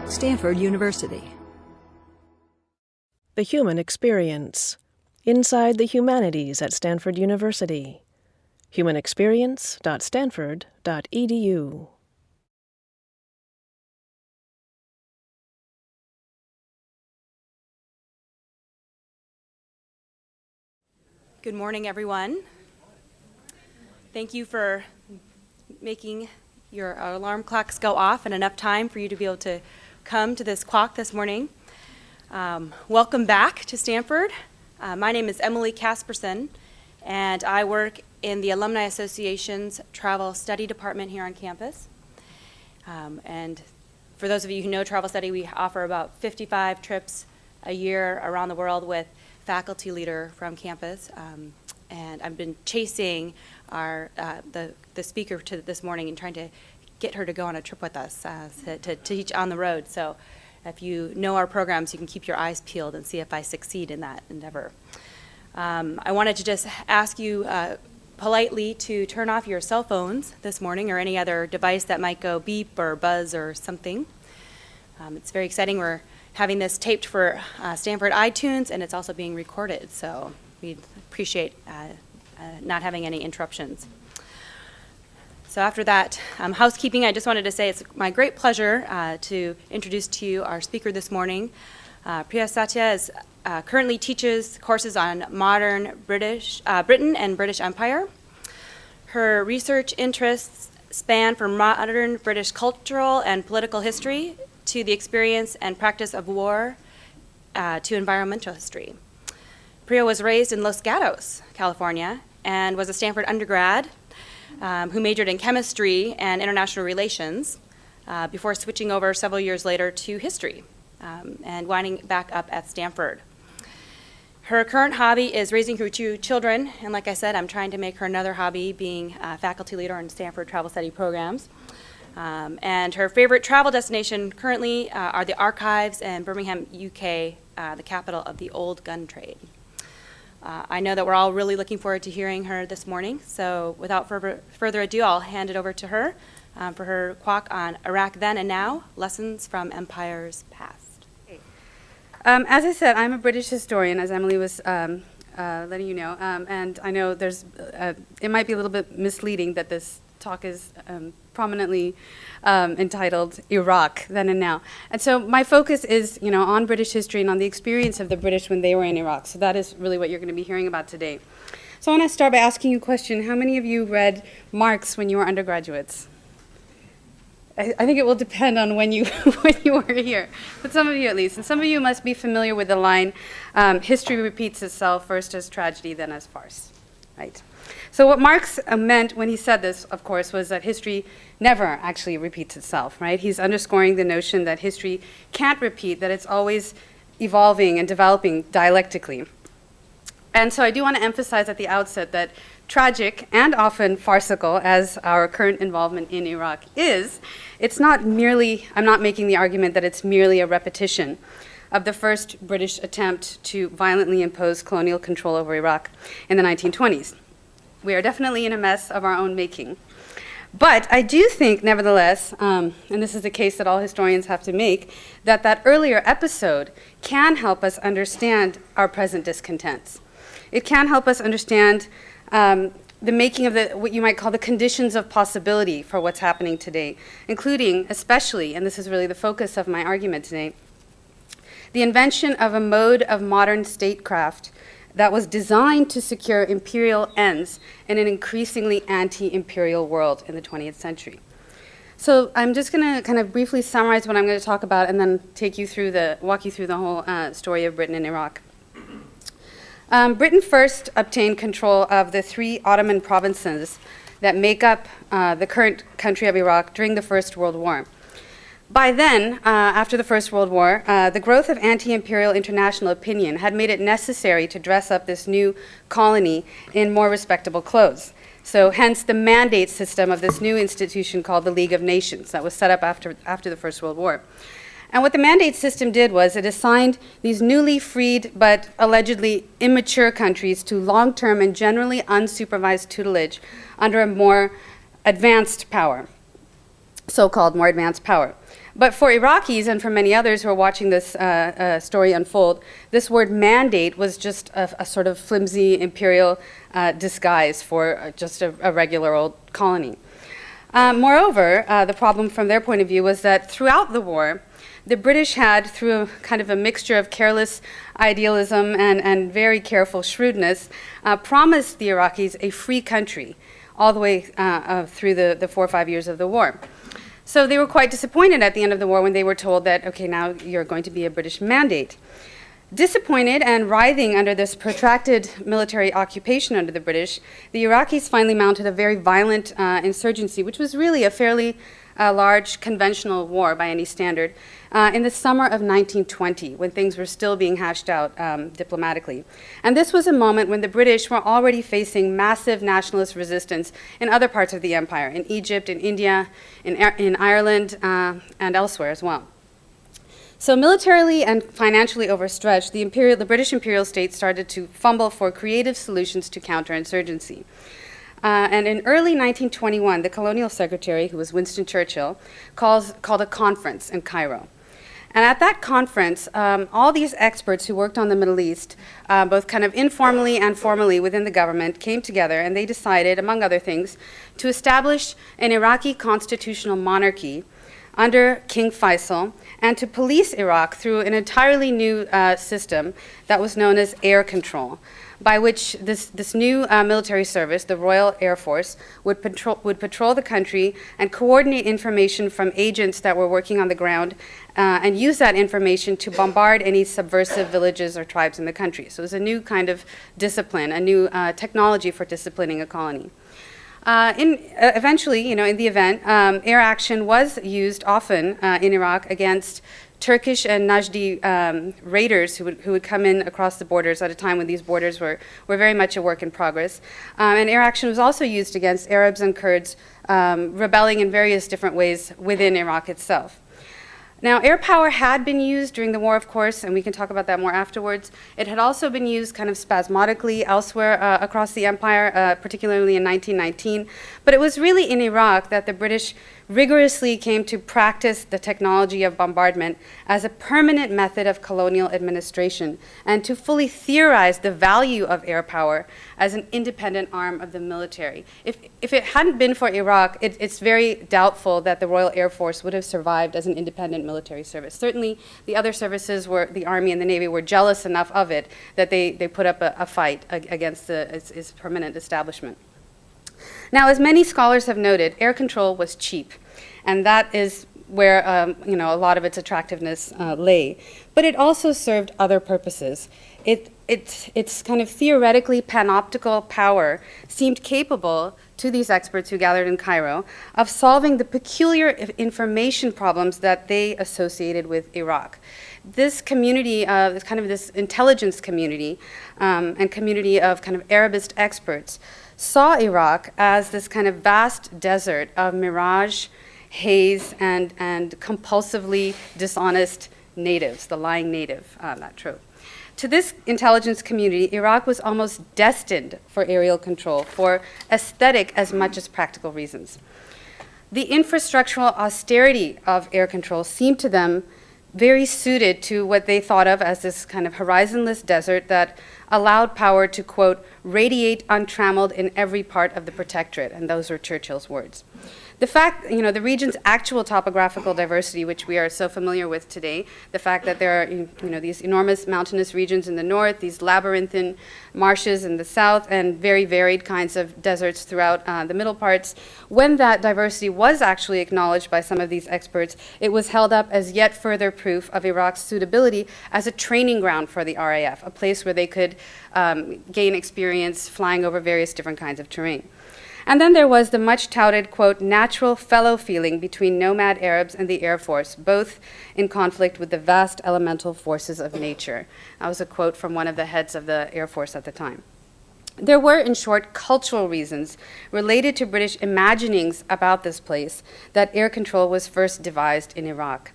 Stanford University. The Human Experience. Inside the Humanities at Stanford University. humanexperience.stanford.edu. Good morning, everyone. Thank you for making your alarm clocks go off in enough time for you to be able to come to this clock this morning. Welcome back to Stanford. My name is Emily Casperson, and I work in the Alumni Association's Travel Study Department here on campus. And for those of you who know Travel Study, we offer about 55 trips a year around the world with faculty leader from campus. And I've been chasing the speaker to this morning and trying to get her to go on a trip with us to teach on the road. So if you know our programs, you can keep your eyes peeled and see if I succeed in that endeavor. I wanted to just ask you politely to turn off your cell phones this morning or any other device that might go beep or buzz or something. It's very exciting. We're having this taped for Stanford iTunes, and it's also being recorded, so we appreciate not having any interruptions. So after that housekeeping, I just wanted to say it's my great pleasure to introduce to you our speaker this morning. Priya Satia currently teaches courses on modern Britain and British Empire. Her research interests span from modern British cultural and political history to the experience and practice of war to environmental history. Priya was raised in Los Gatos, California, and was a Stanford undergrad who majored in chemistry and international relations before switching over several years later to history and winding back up at Stanford. Her current hobby is raising her 2 children, and like I said, I'm trying to make her another hobby being a faculty leader in Stanford travel study programs. And her favorite travel destination currently are the archives in Birmingham, UK, the capital of the old gun trade. I know that we're all really looking forward to hearing her this morning, so without further ado, I'll hand it over to her for her talk on Iraq Then and Now, Lessons from Empires Past. As I said, I'm a British historian, as Emily was letting you know, and I know it might be a little bit misleading that this talk is prominently entitled Iraq Then and Now. And so my focus is, on British history and on the experience of the British when they were in Iraq. So that is really what you're going to be hearing about today. So I want to start by asking you a question. How many of you read Marx when you were undergraduates? I think it will depend on when you were here, but some of you at least. And some of you must be familiar with the line, history repeats itself, first as tragedy, then as farce, right? So what Marx meant when he said this, of course, was that history never actually repeats itself, right? He's underscoring the notion that history can't repeat, that it's always evolving and developing dialectically. And so I do want to emphasize at the outset that tragic and often farcical as our current involvement in Iraq is, it's not merely, I'm not making the argument that it's merely a repetition of the first British attempt to violently impose colonial control over Iraq in the 1920s. We are definitely in a mess of our own making. But I do think, nevertheless, and this is the case that all historians have to make, that earlier episode can help us understand our present discontents. It can help us understand the making of what you might call the conditions of possibility for what's happening today, including, especially, and this is really the focus of my argument today, the invention of a mode of modern statecraft that was designed to secure imperial ends in an increasingly anti-imperial world in the 20th century. So I'm just going to kind of briefly summarize what I'm going to talk about and then walk you through the whole story of Britain and Iraq. Britain first obtained control of the 3 Ottoman provinces that make up the current country of Iraq during the First World War. By then, after the First World War, the growth of anti-imperial international opinion had made it necessary to dress up this new colony in more respectable clothes. So hence the mandate system of this new institution called the League of Nations that was set up after the First World War. And what the mandate system did was it assigned these newly freed but allegedly immature countries to long-term and generally unsupervised tutelage under a more advanced power. so-called more advanced power. But for Iraqis and for many others who are watching this story unfold, this word mandate was just a sort of flimsy imperial disguise for just a regular old colony. Moreover, the problem from their point of view was that throughout the war, the British had, through kind of a mixture of careless idealism and very careful shrewdness, promised the Iraqis a free country all the way through the 4 or 5 years of the war. So they were quite disappointed at the end of the war when they were told that, okay, now you're going to be a British mandate. Disappointed and writhing under this protracted military occupation under the British, the Iraqis finally mounted a very violent insurgency, which was really a fairly large conventional war by any standard, in the summer of 1920, when things were still being hashed out diplomatically. And this was a moment when the British were already facing massive nationalist resistance in other parts of the empire, in Egypt, in India, in Ireland, and elsewhere as well. So militarily and financially overstretched, the British imperial state started to fumble for creative solutions to counterinsurgency. And in early 1921, the colonial secretary, who was Winston Churchill, called a conference in Cairo. And at that conference, all these experts who worked on the Middle East, both kind of informally and formally within the government, came together and they decided, among other things, to establish an Iraqi constitutional monarchy under King Faisal, and to police Iraq through an entirely new system that was known as air control, by which this new military service, the Royal Air Force, would patrol the country and coordinate information from agents that were working on the ground and use that information to bombard any subversive villages or tribes in the country. So it was a new kind of discipline, a new technology for disciplining a colony. Eventually, in the event, air action was used often in Iraq against Turkish and Najdi raiders who would come in across the borders at a time when these borders were very much a work in progress. And air action was also used against Arabs and Kurds rebelling in various different ways within Iraq itself. Now, air power had been used during the war, of course, and we can talk about that more afterwards. It had also been used kind of spasmodically elsewhere across the empire, particularly in 1919. But it was really in Iraq that the British rigorously came to practice the technology of bombardment as a permanent method of colonial administration and to fully theorize the value of air power as an independent arm of the military. If it hadn't been for Iraq, it's very doubtful that the Royal Air Force would have survived as an independent military service. Certainly, the other services, the Army and the Navy, were jealous enough of it that they put up a fight against its permanent establishment. Now, as many scholars have noted, air control was cheap, and that is where a lot of its attractiveness lay. But it also served other purposes. Its kind of theoretically panoptical power seemed capable to these experts who gathered in Cairo of solving the peculiar information problems that they associated with Iraq. This community, kind of this intelligence community and community of kind of Arabist experts, saw Iraq as this kind of vast desert of mirage, haze, and compulsively dishonest natives, the lying native, that trope. To this intelligence community, Iraq was almost destined for aerial control for aesthetic as much as practical reasons. The infrastructural austerity of air control seemed to them very suited to what they thought of as this kind of horizonless desert that allowed power to, quote, radiate untrammeled in every part of the protectorate, and those were Churchill's words. The fact, the region's actual topographical diversity, which we are so familiar with today, the fact that there are, these enormous mountainous regions in the north, these labyrinthine marshes in the south, and very varied kinds of deserts throughout the middle parts, when that diversity was actually acknowledged by some of these experts, it was held up as yet further proof of Iraq's suitability as a training ground for the RAF, a place where they could gain experience flying over various different kinds of terrain. And then there was the much touted, quote, natural fellow feeling between nomad Arabs and the Air Force, both in conflict with the vast elemental forces of nature. That was a quote from one of the heads of the Air Force at the time. There were, in short, cultural reasons related to British imaginings about this place that air control was first devised in Iraq.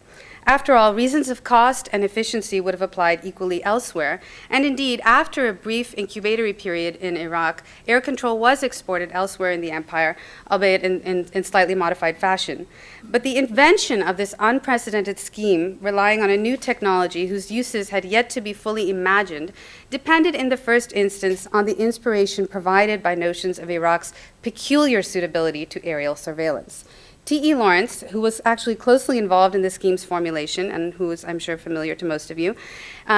After all, reasons of cost and efficiency would have applied equally elsewhere. And indeed, after a brief incubatory period in Iraq, air control was exported elsewhere in the empire, albeit in slightly modified fashion. But the invention of this unprecedented scheme, relying on a new technology whose uses had yet to be fully imagined, depended in the first instance on the inspiration provided by notions of Iraq's peculiar suitability to aerial surveillance. T.E. Lawrence, who was actually closely involved in the scheme's formulation and who is, I'm sure, familiar to most of you,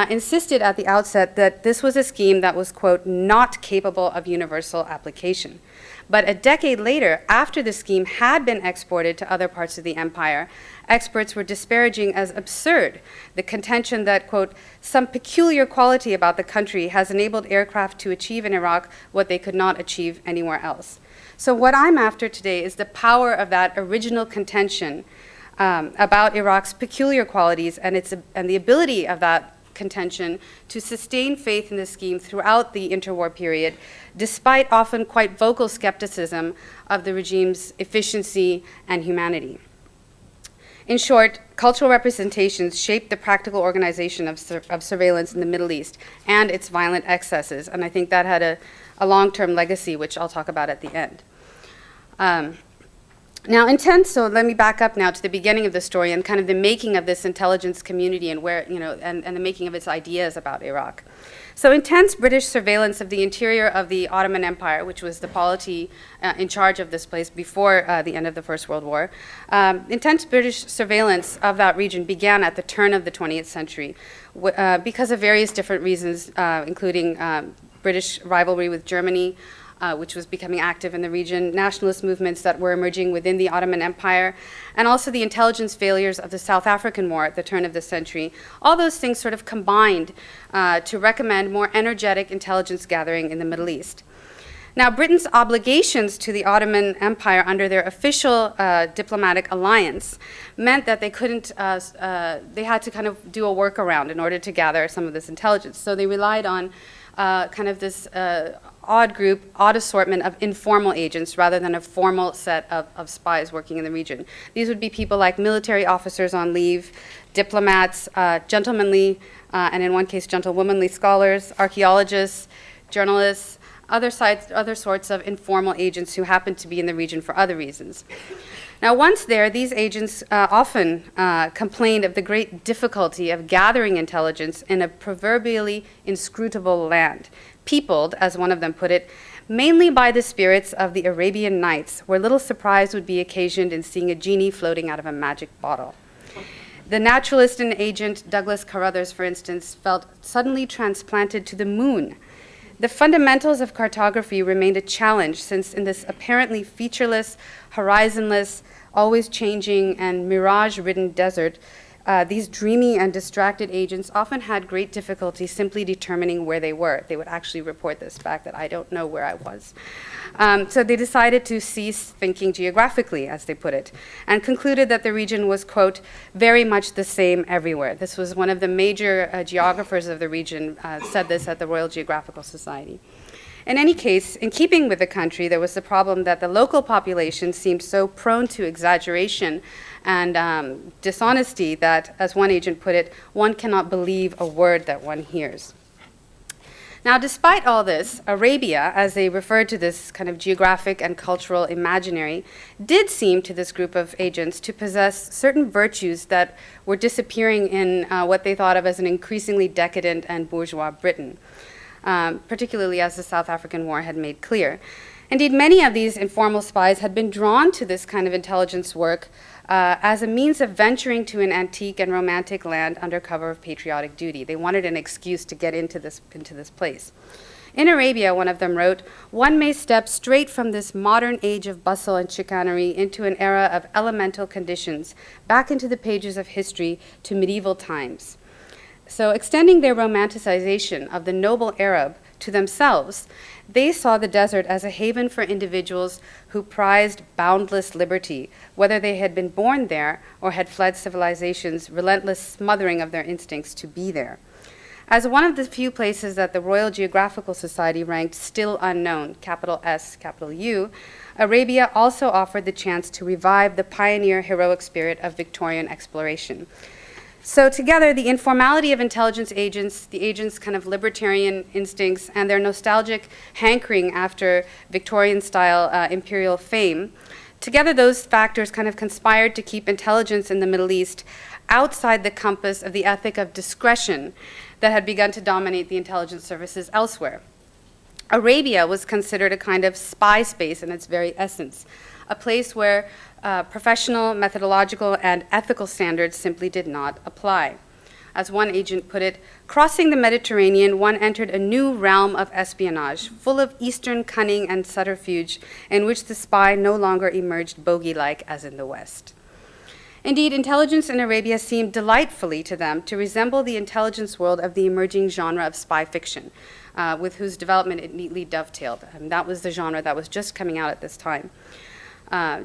insisted at the outset that this was a scheme that was, quote, not capable of universal application. But a decade later, after the scheme had been exported to other parts of the empire, experts were disparaging as absurd the contention that, quote, some peculiar quality about the country has enabled aircraft to achieve in Iraq what they could not achieve anywhere else. So what I'm after today is the power of that original contention about Iraq's peculiar qualities and the ability of that contention to sustain faith in the scheme throughout the interwar period, despite often quite vocal skepticism of the regime's efficiency and humanity. In short, cultural representations shaped the practical organization of surveillance in the Middle East and its violent excesses, and I think that had a long-term legacy, which I'll talk about at the end. Now, so let me back up now to the beginning of the story and kind of the making of this intelligence community and where, and the making of its ideas about Iraq. So intense British surveillance of the interior of the Ottoman Empire, which was the polity in charge of this place before the end of the First World War, intense British surveillance of that region began at the turn of the 20th century because of various different reasons, including British rivalry with Germany, which was becoming active in the region, nationalist movements that were emerging within the Ottoman Empire, and also the intelligence failures of the South African War at the turn of the century. All those things sort of combined to recommend more energetic intelligence gathering in the Middle East. Now, Britain's obligations to the Ottoman Empire under their official diplomatic alliance meant that they had to kind of do a workaround in order to gather some of this intelligence. So they relied on kind of this odd assortment of informal agents rather than a formal set of spies working in the region. These would be people like military officers on leave, diplomats, gentlemanly, and in one case, gentlewomanly scholars, archaeologists, journalists, other sorts of informal agents who happened to be in the region for other reasons. Now, once there, these agents often complained of the great difficulty of gathering intelligence in a proverbially inscrutable land, peopled, as one of them put it, mainly by the spirits of the Arabian Nights, where little surprise would be occasioned in seeing a genie floating out of a magic bottle. The naturalist and agent Douglas Carruthers, for instance, felt suddenly transplanted to the moon. The fundamentals of cartography remained a challenge, since in this apparently featureless, horizonless, always changing and mirage-ridden desert, these dreamy and distracted agents often had great difficulty simply determining where they were. They would actually report this back, that I don't know where I was. So they decided to cease thinking geographically, as they put it, and concluded that the region was, quote, very much the same everywhere. This was one of the major geographers of the region said this at the Royal Geographical Society. In any case, in keeping with the country, there was the problem that the local population seemed so prone to exaggeration and dishonesty that, as one agent put it, one cannot believe a word that one hears. Now, despite all this, Arabia, as they referred to this kind of geographic and cultural imaginary, did seem to this group of agents to possess certain virtues that were disappearing in what they thought of as an increasingly decadent and bourgeois Britain. Particularly as the South African War had made clear. Indeed, many of these informal spies had been drawn to this kind of intelligence work as a means of venturing to an antique and romantic land under cover of patriotic duty. They wanted an excuse to get into this place. In Arabia, one of them wrote, one may step straight from this modern age of bustle and chicanery into an era of elemental conditions, back into the pages of history to medieval times. So extending their romanticization of the noble Arab to themselves, they saw the desert as a haven for individuals who prized boundless liberty, whether they had been born there or had fled civilization's relentless smothering of their instincts to be there. As one of the few places that the Royal Geographical Society ranked still unknown, capital S, capital U, Arabia also offered the chance to revive the pioneer heroic spirit of Victorian exploration. So together, the informality of intelligence agents, the agents' kind of libertarian instincts, and their nostalgic hankering after Victorian-style imperial fame, together those factors kind of conspired to keep intelligence in the Middle East outside the compass of the ethic of discretion that had begun to dominate the intelligence services elsewhere. Arabia was considered a kind of spy space in its very essence, a place where professional, methodological, and ethical standards simply did not apply. As one agent put it, crossing the Mediterranean, one entered a new realm of espionage, full of Eastern cunning and subterfuge, in which the spy no longer emerged bogey-like as in the West. Indeed, intelligence in Arabia seemed delightfully to them to resemble the intelligence world of the emerging genre of spy fiction, with whose development it neatly dovetailed. And that was the genre that was just coming out at this time.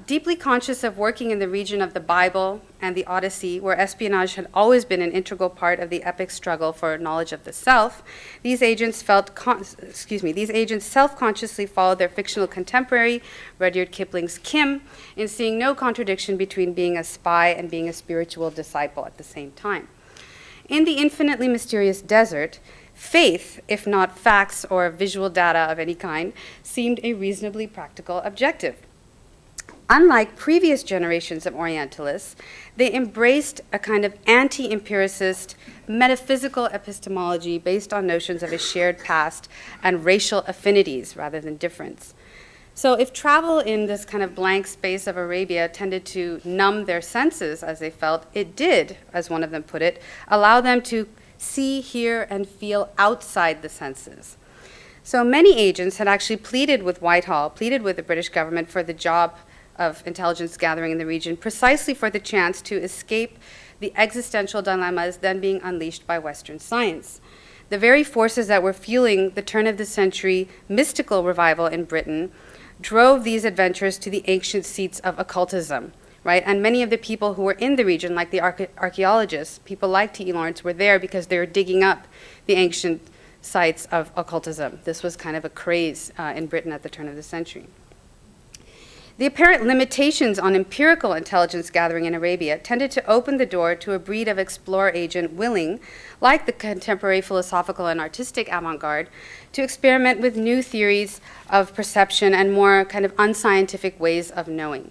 Deeply conscious of working in the region of the Bible and the Odyssey, where espionage had always been an integral part of the epic struggle for knowledge of the self, these agents self-consciously followed their fictional contemporary, Rudyard Kipling's Kim, in seeing no contradiction between being a spy and being a spiritual disciple at the same time. In the infinitely mysterious desert, faith, if not facts or visual data of any kind, seemed a reasonably practical objective. Unlike previous generations of Orientalists, they embraced a kind of anti-empiricist metaphysical epistemology based on notions of a shared past and racial affinities rather than difference. So if travel in this kind of blank space of Arabia tended to numb their senses as they felt, it did, as one of them put it, allow them to see, hear, and feel outside the senses. So many agents had actually pleaded with Whitehall, pleaded with the British government for the job of intelligence gathering in the region, precisely for the chance to escape the existential dilemmas then being unleashed by Western science. The very forces that were fueling the turn of the century mystical revival in Britain drove these adventures to the ancient seats of occultism, right? And many of the people who were in the region, like the archaeologists, people like T.E. Lawrence, were there because they were digging up the ancient sites of occultism. This was kind of a craze in Britain at the turn of the century. The apparent limitations on empirical intelligence gathering in Arabia tended to open the door to a breed of explorer agent willing, like the contemporary philosophical and artistic avant-garde, to experiment with new theories of perception and more kind of unscientific ways of knowing.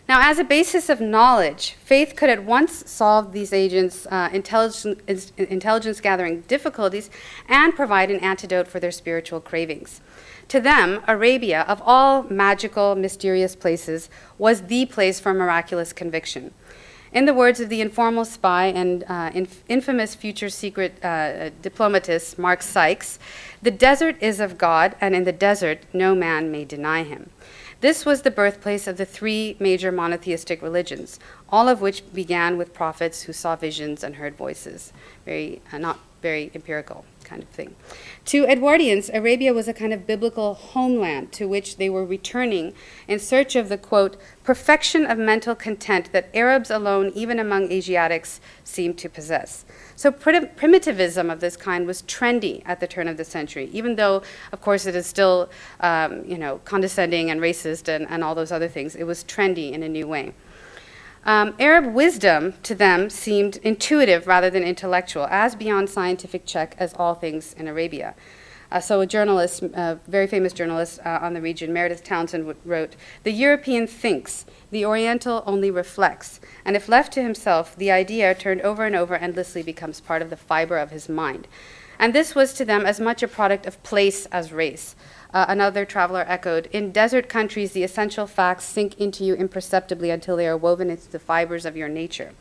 Now, as a basis of knowledge, faith could at once solve these agents' intelligence gathering difficulties and provide an antidote for their spiritual cravings. To them, Arabia, of all magical, mysterious places, was the place for miraculous conviction. In the words of the informal spy and infamous future secret diplomatist Mark Sykes, the desert is of God, and in the desert no man may deny him. This was the birthplace of the three major monotheistic religions, all of which began with prophets who saw visions and heard voices. Not very empirical kind of thing. To Edwardians, Arabia was a kind of biblical homeland to which they were returning in search of the, quote, perfection of mental content that Arabs alone, even among Asiatics, seemed to possess. So primitivism of this kind was trendy at the turn of the century, even though, of course, it is still condescending and racist and all those other things. It was trendy in a new way. Arab wisdom to them seemed intuitive rather than intellectual, as beyond scientific check as all things in Arabia. So a journalist, a very famous journalist on the region, Meredith Townsend, wrote, "The European thinks, the Oriental only reflects, and if left to himself, the idea turned over and over endlessly becomes part of the fiber of his mind." And this was to them as much a product of place as race. Another traveler echoed, "In desert countries, the essential facts sink into you imperceptibly until they are woven into the fibers of your nature."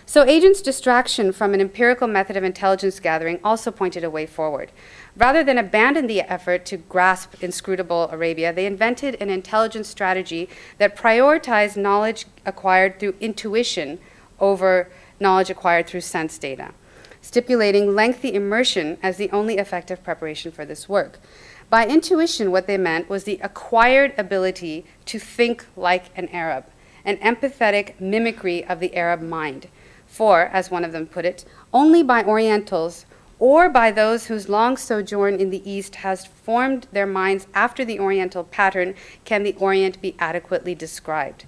So agents' distraction from an empirical method of intelligence gathering also pointed a way forward. Rather than abandon the effort to grasp inscrutable Arabia, they invented an intelligence strategy that prioritized knowledge acquired through intuition over knowledge acquired through sense data, stipulating lengthy immersion as the only effective preparation for this work. By intuition, what they meant was the acquired ability to think like an Arab, an empathetic mimicry of the Arab mind. For, as one of them put it, only by Orientals or by those whose long sojourn in the East has formed their minds after the Oriental pattern can the Orient be adequately described.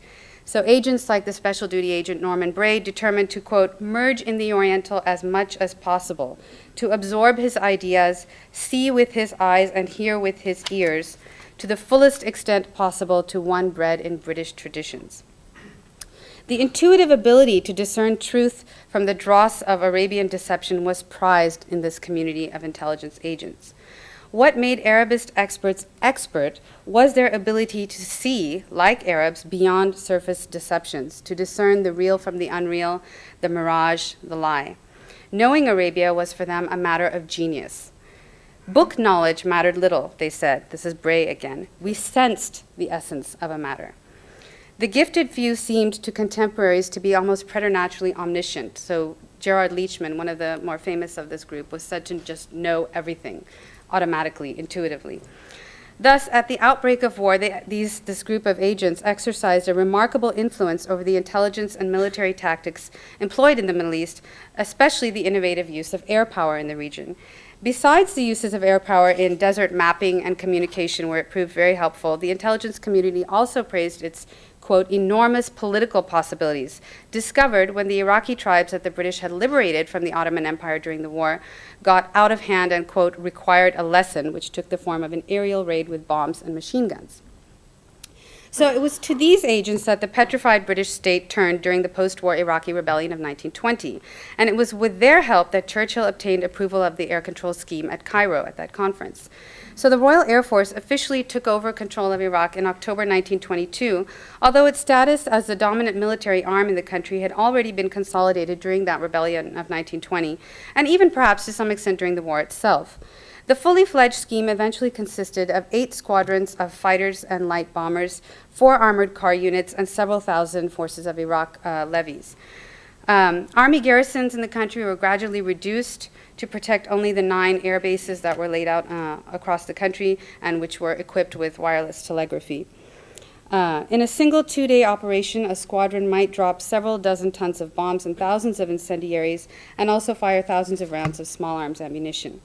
So agents like the special duty agent Norman Bray determined to, quote, merge in the Oriental as much as possible, to absorb his ideas, see with his eyes and hear with his ears, to the fullest extent possible to one bred in British traditions. The intuitive ability to discern truth from the dross of Arabian deception was prized in this community of intelligence agents. What made Arabist experts expert was their ability to see, like Arabs, beyond surface deceptions, to discern the real from the unreal, the mirage, the lie. Knowing Arabia was for them a matter of genius. Book knowledge mattered little, they said. This is Bray again. We sensed the essence of a matter. The gifted few seemed to contemporaries to be almost preternaturally omniscient. So Gerard Leachman, one of the more famous of this group, was said to just know everything, automatically, intuitively. Thus, at the outbreak of war, this group of agents exercised a remarkable influence over the intelligence and military tactics employed in the Middle East, especially the innovative use of air power in the region. Besides the uses of air power in desert mapping and communication, where it proved very helpful, the intelligence community also praised its, quote, enormous political possibilities, discovered when the Iraqi tribes that the British had liberated from the Ottoman Empire during the war got out of hand and, quote, required a lesson, which took the form of an aerial raid with bombs and machine guns. So it was to these agents that the petrified British state turned during the post-war Iraqi rebellion of 1920, and it was with their help that Churchill obtained approval of the air control scheme at Cairo at that conference. So the Royal Air Force officially took over control of Iraq in October 1922, although its status as the dominant military arm in the country had already been consolidated during that rebellion of 1920, and even perhaps to some extent during the war itself. The fully fledged scheme eventually consisted of 8 squadrons of fighters and light bombers, 4 armored car units, and several thousand forces of Iraq levies. Army garrisons in the country were gradually reduced to protect only the 9 air bases that were laid out across the country and which were equipped with wireless telegraphy. In a single 2-day operation, a squadron might drop several dozen tons of bombs and thousands of incendiaries, and also fire thousands of rounds of small arms ammunition.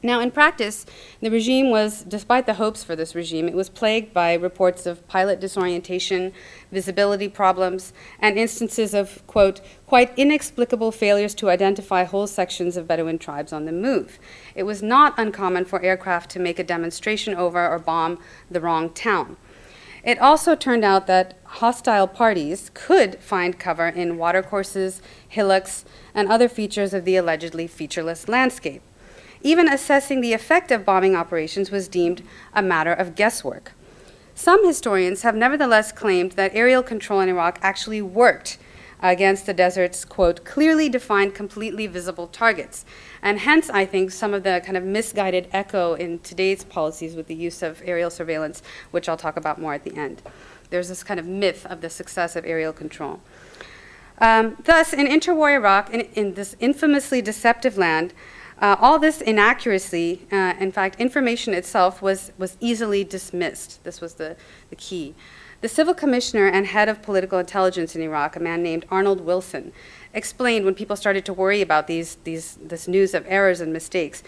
Now, in practice, the regime was, despite the hopes for this regime, it was plagued by reports of pilot disorientation, visibility problems, and instances of, quote, quite inexplicable failures to identify whole sections of Bedouin tribes on the move. It was not uncommon for aircraft to make a demonstration over or bomb the wrong town. It also turned out that hostile parties could find cover in watercourses, hillocks, and other features of the allegedly featureless landscape. Even assessing the effect of bombing operations was deemed a matter of guesswork. Some historians have nevertheless claimed that aerial control in Iraq actually worked against the desert's, quote, clearly defined, completely visible targets. And hence, I think, some of the kind of misguided echo in today's policies with the use of aerial surveillance, which I'll talk about more at the end. There's this kind of myth of the success of aerial control. Thus, in interwar Iraq, in this infamously deceptive land, all this inaccuracy, in fact, information itself was easily dismissed. This was the key. The civil commissioner and head of political intelligence in Iraq, a man named Arnold Wilson, explained when people started to worry about this news of errors and mistakes.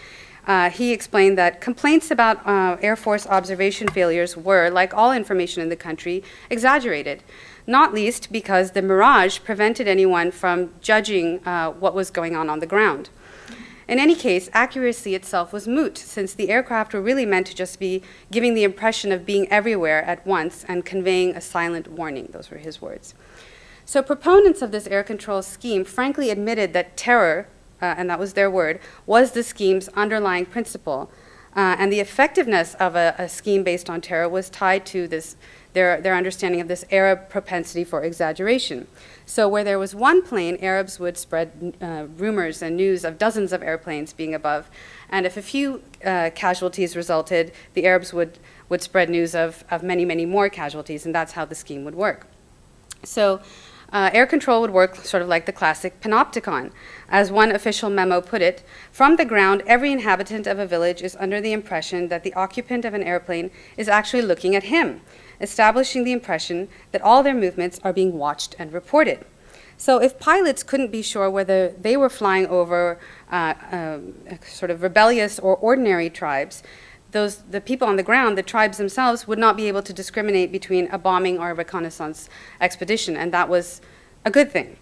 He explained that complaints about Air Force observation failures were, like all information in the country, exaggerated, not least because the mirage prevented anyone from judging what was going on the ground. In any case, accuracy itself was moot, since the aircraft were really meant to just be giving the impression of being everywhere at once and conveying a silent warning. Those were his words. So proponents of this air control scheme frankly admitted that terror, and that was their word, was the scheme's underlying principle. And the effectiveness of a scheme based on terror was tied to their understanding of this Arab propensity for exaggeration. So where there was one plane, Arabs would spread rumors and news of dozens of airplanes being above. And if a few casualties resulted, the Arabs would spread news of many, many more casualties, and that's how the scheme would work. So air control would work sort of like the classic Panopticon. As one official memo put it, from the ground, every inhabitant of a village is under the impression that the occupant of an airplane is actually looking at him, establishing the impression that all their movements are being watched and reported. So if pilots couldn't be sure whether they were flying over sort of rebellious or ordinary tribes, the people on the ground, the tribes themselves, would not be able to discriminate between a bombing or a reconnaissance expedition, and that was a good thing.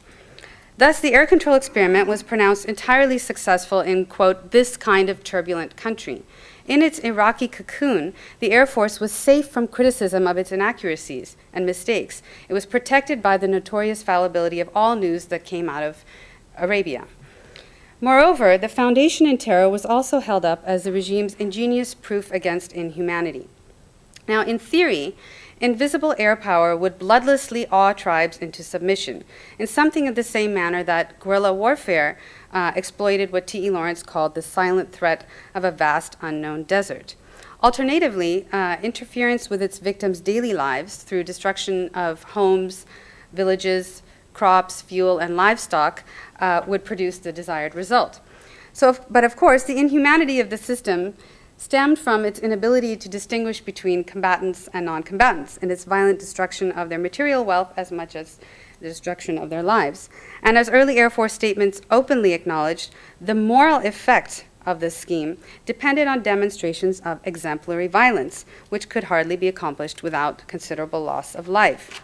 Thus, the air control experiment was pronounced entirely successful in, quote, this kind of turbulent country. In its Iraqi cocoon, the Air Force was safe from criticism of its inaccuracies and mistakes. It was protected by the notorious fallibility of all news that came out of Arabia. Moreover, the foundation in terror was also held up as the regime's ingenious proof against inhumanity. Now, in theory, invisible air power would bloodlessly awe tribes into submission, in something of the same manner that guerrilla warfare exploited what T.E. Lawrence called the silent threat of a vast unknown desert. Alternatively, interference with its victims' daily lives through destruction of homes, villages, crops, fuel, and livestock would produce the desired result. But of course, the inhumanity of the system stemmed from its inability to distinguish between combatants and non-combatants in its violent destruction of their material wealth as much as the destruction of their lives. And as early Air Force statements openly acknowledged, the moral effect of this scheme depended on demonstrations of exemplary violence, which could hardly be accomplished without considerable loss of life.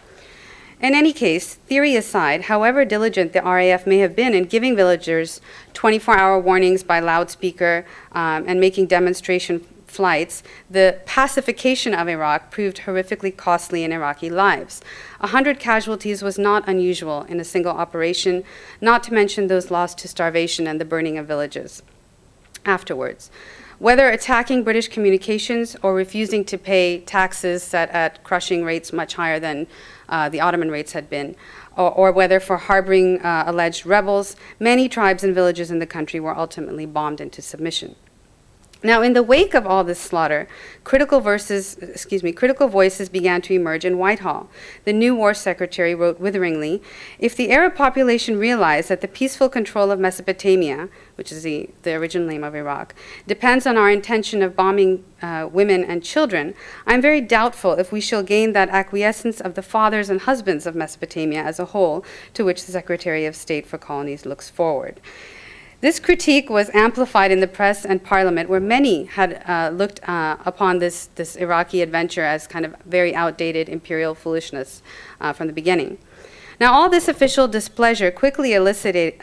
In any case, theory aside, however diligent the RAF may have been in giving villagers 24-hour warnings by loudspeaker and making demonstration flights, the pacification of Iraq proved horrifically costly in Iraqi lives. 100 casualties was not unusual in a single operation, not to mention those lost to starvation and the burning of villages afterwards. Whether attacking British communications or refusing to pay taxes set at crushing rates much higher than the Ottoman rates had been, or whether for harboring alleged rebels, many tribes and villages in the country were ultimately bombed into submission. Now, in the wake of all this slaughter, critical voices began to emerge in Whitehall. The new War Secretary wrote witheringly, "If the Arab population realized that the peaceful control of Mesopotamia, which is the original name of Iraq, depends on our intention of bombing women and children, I am very doubtful if we shall gain that acquiescence of the fathers and husbands of Mesopotamia as a whole, to which the Secretary of State for Colonies looks forward." This critique was amplified in the press and parliament, where many had looked upon this Iraqi adventure as kind of very outdated imperial foolishness from the beginning. Now, all this official displeasure quickly elicited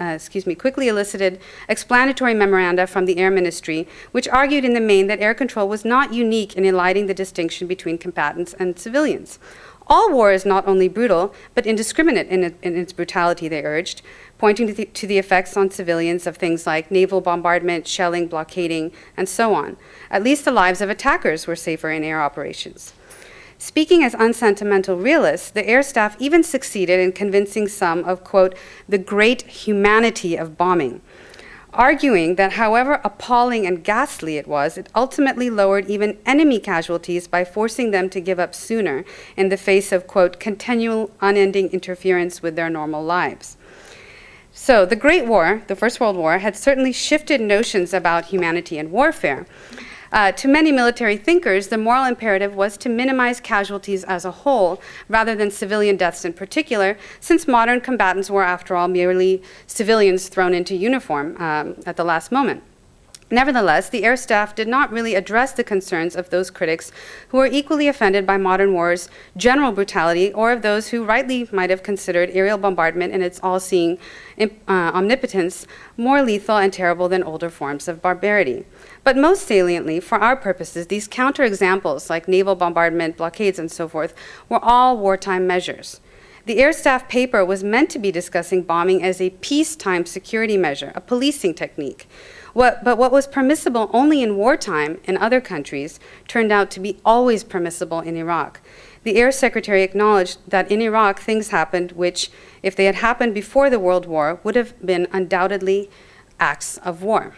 explanatory memoranda from the Air Ministry, which argued in the main that air control was not unique in eliding the distinction between combatants and civilians. All war is not only brutal, but indiscriminate in its brutality, they urged, pointing to the effects on civilians of things like naval bombardment, shelling, blockading, and so on. At least the lives of attackers were safer in air operations. Speaking as unsentimental realists, the air staff even succeeded in convincing some of, quote, the great humanity of bombing, arguing that however appalling and ghastly it was, it ultimately lowered even enemy casualties by forcing them to give up sooner in the face of, quote, continual, unending interference with their normal lives. So the Great War, the First World War, had certainly shifted notions about humanity and warfare. To many military thinkers, the moral imperative was to minimize casualties as a whole, rather than civilian deaths in particular, since modern combatants were, after all, merely civilians thrown into uniform at the last moment. Nevertheless, the air staff did not really address the concerns of those critics who were equally offended by modern war's general brutality, or of those who rightly might have considered aerial bombardment and its all-seeing omnipotence more lethal and terrible than older forms of barbarity. But most saliently, for our purposes, these counterexamples, like naval bombardment, blockades, and so forth, were all wartime measures. The air staff paper was meant to be discussing bombing as a peacetime security measure, a policing technique. But what was permissible only in wartime in other countries turned out to be always permissible in Iraq. The Air Secretary acknowledged that in Iraq things happened which, if they had happened before the World War, would have been undoubtedly acts of war.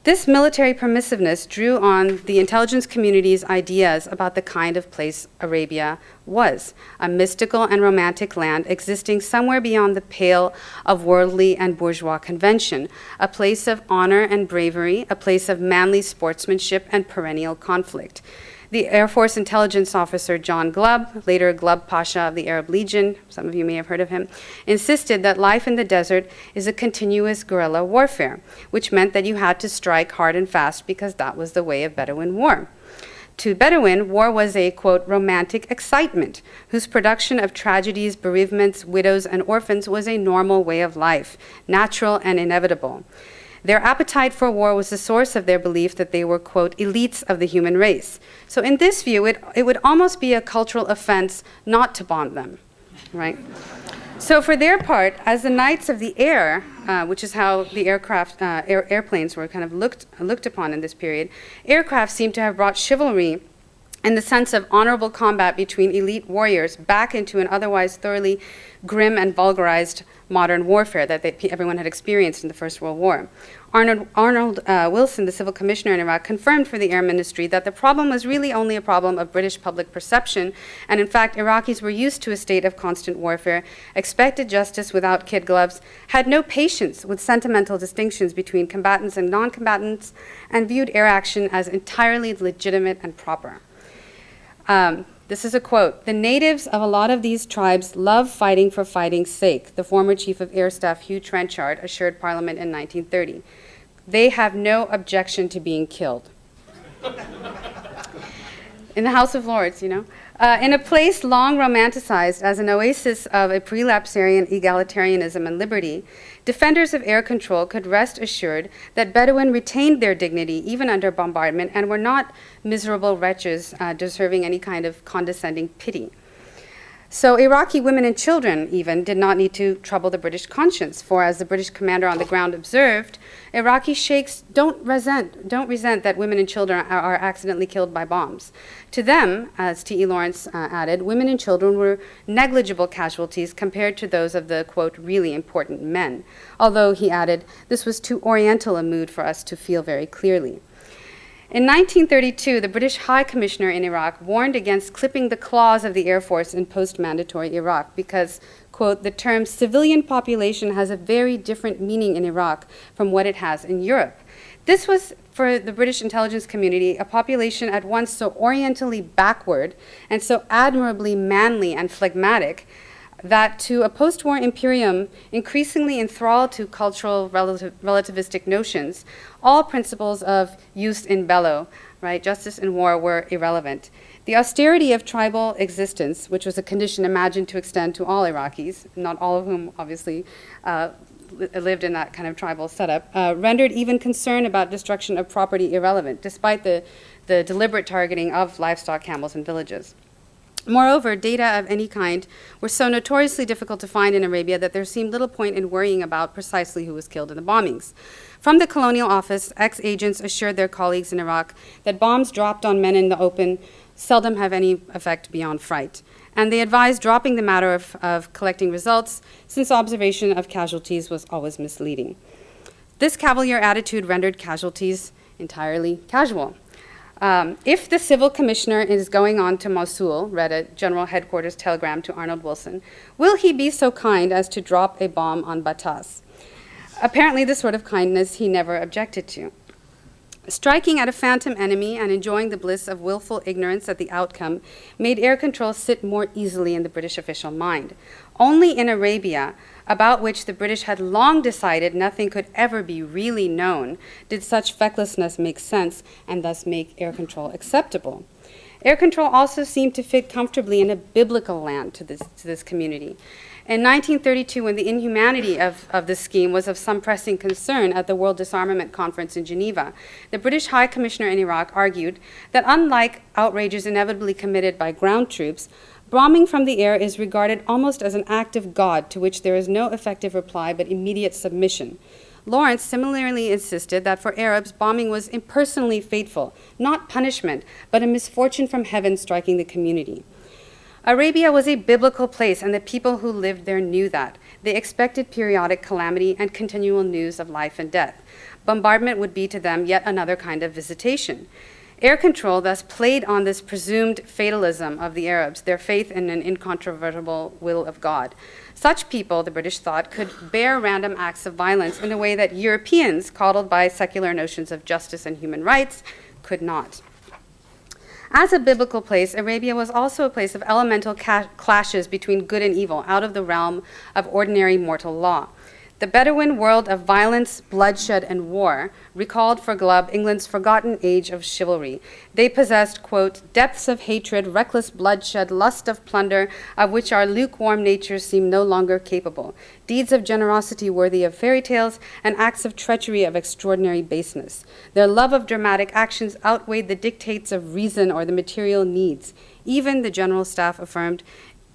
This military permissiveness drew on the intelligence community's ideas about the kind of place Arabia was, a mystical and romantic land existing somewhere beyond the pale of worldly and bourgeois convention, a place of honor and bravery, a place of manly sportsmanship and perennial conflict. The Air Force intelligence officer John Glubb, later Glubb Pasha of the Arab Legion, some of you may have heard of him, insisted that life in the desert is a continuous guerrilla warfare, which meant that you had to strike hard and fast because that was the way of Bedouin war. To Bedouin, war was a, quote, romantic excitement, whose production of tragedies, bereavements, widows, and orphans was a normal way of life, natural and inevitable. Their appetite for war was the source of their belief that they were, quote, elites of the human race. So in this view, it would almost be a cultural offense not to bomb them, right? So for their part, as the knights of the air, which is how the airplanes were kind of looked upon in this period, aircraft seem to have brought chivalry and the sense of honorable combat between elite warriors back into an otherwise thoroughly grim and vulgarized modern warfare that everyone had experienced in the First World War. Arnold Wilson, the civil commissioner in Iraq, confirmed for the Air Ministry that the problem was really only a problem of British public perception, and in fact, Iraqis were used to a state of constant warfare, expected justice without kid gloves, had no patience with sentimental distinctions between combatants and non-combatants, and viewed air action as entirely legitimate and proper. This is a quote. "The natives of a lot of these tribes love fighting for fighting's sake," the former Chief of Air Staff Hugh Trenchard assured Parliament in 1930. "They have no objection to being killed." In the House of Lords, you know. In a place long romanticized as an oasis of a prelapsarian egalitarianism and liberty, defenders of air control could rest assured that Bedouin retained their dignity even under bombardment and were not miserable wretches deserving any kind of condescending pity. So Iraqi women and children even did not need to trouble the British conscience, for as the British commander on the ground observed, Iraqi sheikhs don't resent that women and children are accidentally killed by bombs. To them, as T.E. Lawrence added, women and children were negligible casualties compared to those of the, quote, really important men. Although, he added, this was too oriental a mood for us to feel very clearly. In 1932, the British High Commissioner in Iraq warned against clipping the claws of the Air Force in post-mandatory Iraq because, quote, the term civilian population has a very different meaning in Iraq from what it has in Europe. This was, for the British intelligence community, a population at once so orientally backward and so admirably manly and phlegmatic that to a post-war imperium increasingly enthralled to cultural relativistic notions, all principles of jus in bello, right, justice in war, were irrelevant. The austerity of tribal existence, which was a condition imagined to extend to all Iraqis, not all of whom obviously lived in that kind of tribal setup, rendered even concern about destruction of property irrelevant, despite the deliberate targeting of livestock, camels, and villages. Moreover, data of any kind were so notoriously difficult to find in Arabia that there seemed little point in worrying about precisely who was killed in the bombings. From the Colonial Office, ex-agents assured their colleagues in Iraq that bombs dropped on men in the open seldom have any effect beyond fright. And they advised dropping the matter of collecting results, since observation of casualties was always misleading. This cavalier attitude rendered casualties entirely casual. If the civil commissioner is going on to Mosul, read a General Headquarters telegram to Arnold Wilson, will he be so kind as to drop a bomb on Batas? Apparently, this sort of kindness he never objected to. Striking at a phantom enemy and enjoying the bliss of willful ignorance at the outcome made air control sit more easily in the British official mind. Only in Arabia, about which the British had long decided nothing could ever be really known, did such fecklessness make sense and thus make air control acceptable. Air control also seemed to fit comfortably in a biblical land to this community. In 1932, when the inhumanity of this scheme was of some pressing concern at the World Disarmament Conference in Geneva, the British High Commissioner in Iraq argued that unlike outrages inevitably committed by ground troops, bombing from the air is regarded almost as an act of God to which there is no effective reply but immediate submission. Lawrence similarly insisted that for Arabs, bombing was impersonally fateful, not punishment, but a misfortune from heaven striking the community. Arabia was a biblical place, and the people who lived there knew that. They expected periodic calamity and continual news of life and death. Bombardment would be to them yet another kind of visitation. Air control thus played on this presumed fatalism of the Arabs, their faith in an incontrovertible will of God. Such people, the British thought, could bear random acts of violence in a way that Europeans, coddled by secular notions of justice and human rights, could not. As a biblical place, Arabia was also a place of elemental clashes between good and evil, out of the realm of ordinary mortal law. The Bedouin world of violence, bloodshed, and war recalled for Glubb England's forgotten age of chivalry. They possessed, quote, depths of hatred, reckless bloodshed, lust of plunder, of which our lukewarm natures seem no longer capable, deeds of generosity worthy of fairy tales, and acts of treachery of extraordinary baseness. Their love of dramatic actions outweighed the dictates of reason or the material needs. Even, the general staff affirmed,